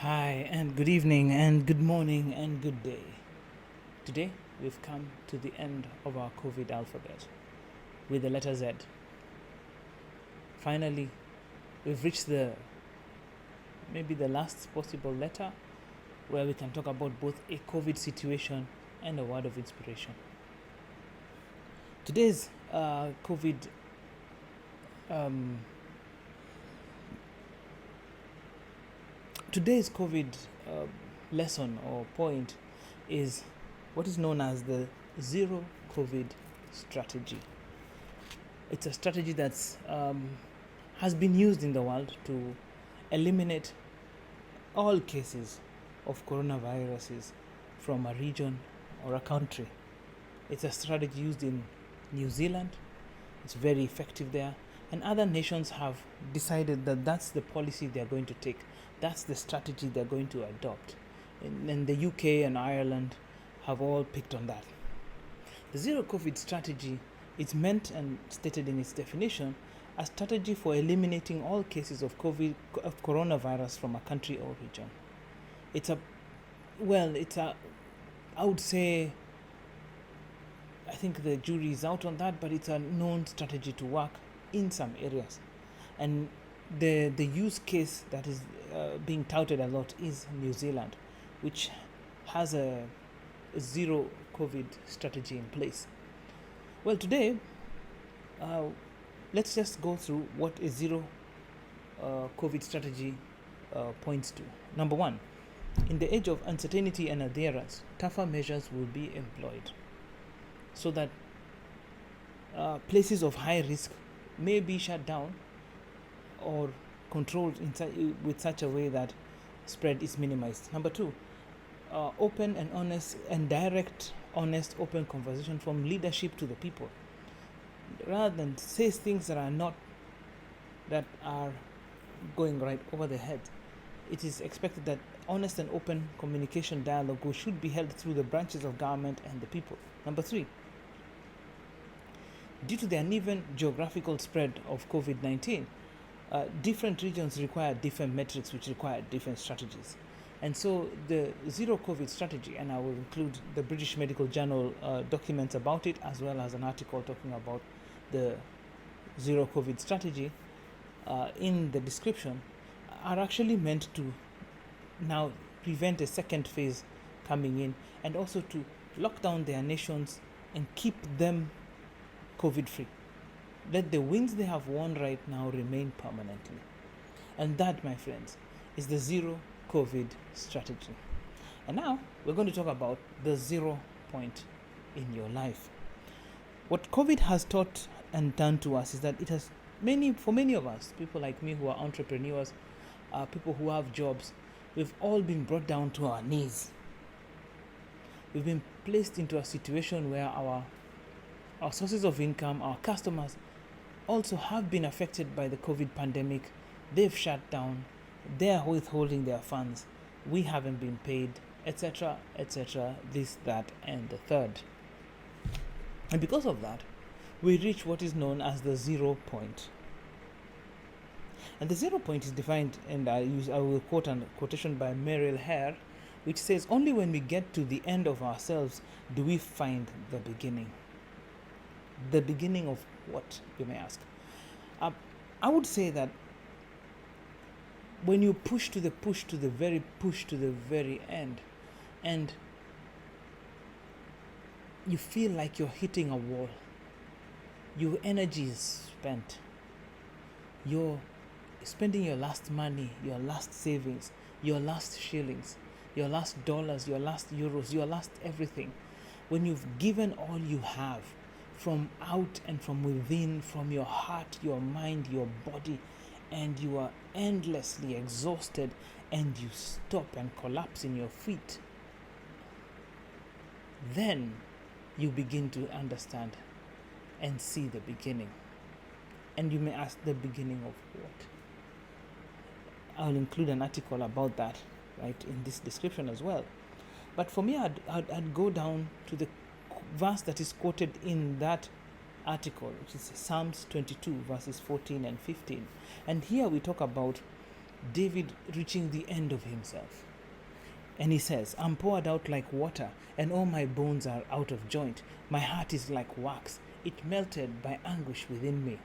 Hi, and good evening, and good morning, and good day. Today, we've come to the end of our COVID alphabet with the letter Z. Finally, we've reached maybe the last possible letter where we can talk about both a COVID situation and a word of inspiration. Today's COVID um, today's COVID lesson or point is what is known as the zero COVID strategy. It's a strategy that's has been used in the world to eliminate all cases of coronaviruses from a region or a country. It's a strategy used in New Zealand. It's very effective there. And other nations have decided that that's the policy they're going to take. That's the strategy they're going to adopt. And the UK and Ireland have all picked on that. The zero COVID strategy is meant and stated in its definition a strategy for eliminating all cases of coronavirus from a country or region. I would say, I think the jury is out on that, but it's a known strategy to work in some areas. And the use case that is being touted a lot is New Zealand, which has a zero COVID strategy in place. Well, today, let's just go through what a zero COVID strategy points to. Number one, in the age of uncertainty and adherence, tougher measures will be employed so that places of high risk may be shut down or controlled with such a way that spread is minimized. Number two, open and honest and direct, honest, open conversation from leadership to the people, rather than say things that are going right over their head. It is expected that honest and open communication dialogue should be held through the branches of government and the people. Number three, due to the uneven geographical spread of COVID-19, different regions require different metrics, which require different strategies. And so the zero COVID strategy, and I will include the British Medical Journal documents about it, as well as an article talking about the zero COVID strategy in the description, are actually meant to now prevent a second phase coming in, and also to lock down their nations and keep them COVID free. Let the wins they have won right now remain permanently. And that, my friends, is the zero COVID strategy. And now we're going to talk about the 0 point in your life. What COVID has taught and done to us is that it has for many of us, people like me who are entrepreneurs, people who have jobs, we've all been brought down to our knees. We've been placed into a situation where our sources of income, our customers, also have been affected by the COVID pandemic. They've shut down, they're withholding their funds, we haven't been paid, etc., this, that, and the third. And because of that, we reach what is known as the 0 point. And the 0 point is defined, and I will quote a quotation by Meryl Herr, which says, "Only when we get to the end of ourselves do we find the beginning." The beginning of what, you may ask? I would say that when you push to the very end, and you feel like you're hitting a wall, your energy is spent, you're spending your last money, your last savings, your last shillings, your last dollars, your last euros, your last everything, when you've given all you have, from out and from within, from your heart, your mind, your body, and you are endlessly exhausted, and you stop and collapse in your feet, then you begin to understand and see the beginning. And you may ask, the beginning of what? I'll include an article about that right in this description as well. But for me, I'd go down to the verse that is quoted in that article, which is Psalms 22 verses 14 and 15. And here we talk about David reaching the end of himself. And he says, I'm poured out like water, and all my bones are out of joint. My heart is like wax, it melted by anguish within me.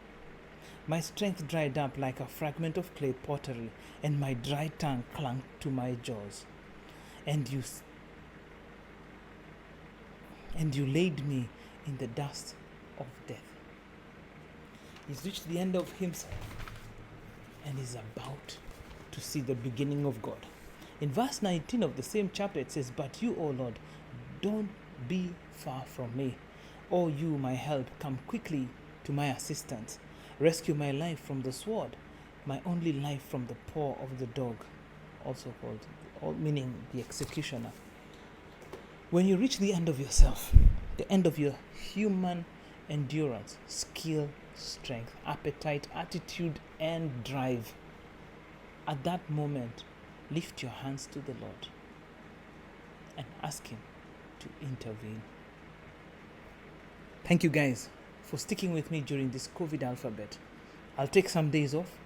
My strength dried up like a fragment of clay pottery, and my dry tongue clung to my jaws. And you laid me in the dust of death. He's reached the end of himself and is about to see the beginning of God. In verse 19 of the same chapter, it says, But you, O Lord, don't be far from me. O you, my help, come quickly to my assistance. Rescue my life from the sword, my only life from the paw of the dog, also called, meaning the executioner. When you reach the end of yourself, the end of your human endurance, skill, strength, appetite, attitude, and drive, at that moment, lift your hands to the Lord and ask Him to intervene. Thank you guys for sticking with me during this COVID alphabet. I'll take some days off.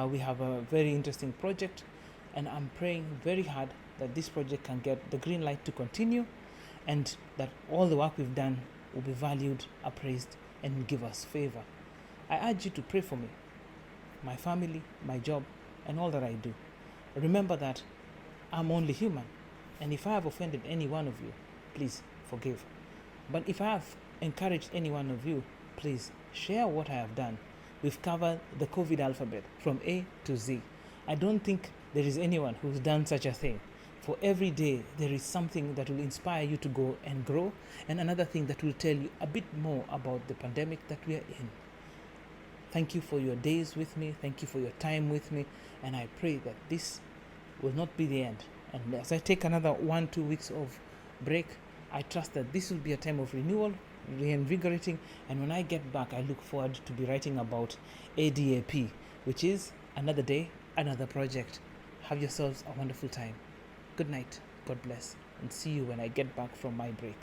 We have a very interesting project, and I'm praying very hard that this project can get the green light to continue, and that all the work we've done will be valued, appraised, and give us favor. I urge you to pray for me, my family, my job, and all that I do. Remember that I'm only human, and if I have offended any one of you, please forgive. But if I have encouraged any one of you, please share what I have done. We've covered the COVID alphabet from A to Z. I don't think there is anyone who's done such a thing. For every day, there is something that will inspire you to go and grow, and another thing that will tell you a bit more about the pandemic that we are in. Thank you for your days with me. Thank you for your time with me. And I pray that this will not be the end. And as I take another 1-2 weeks of break, I trust that this will be a time of renewal, reinvigorating. And when I get back, I look forward to be writing about ADAP, which is another day, another project. Have yourselves a wonderful time. Good night. God bless. And see you when I get back from my break.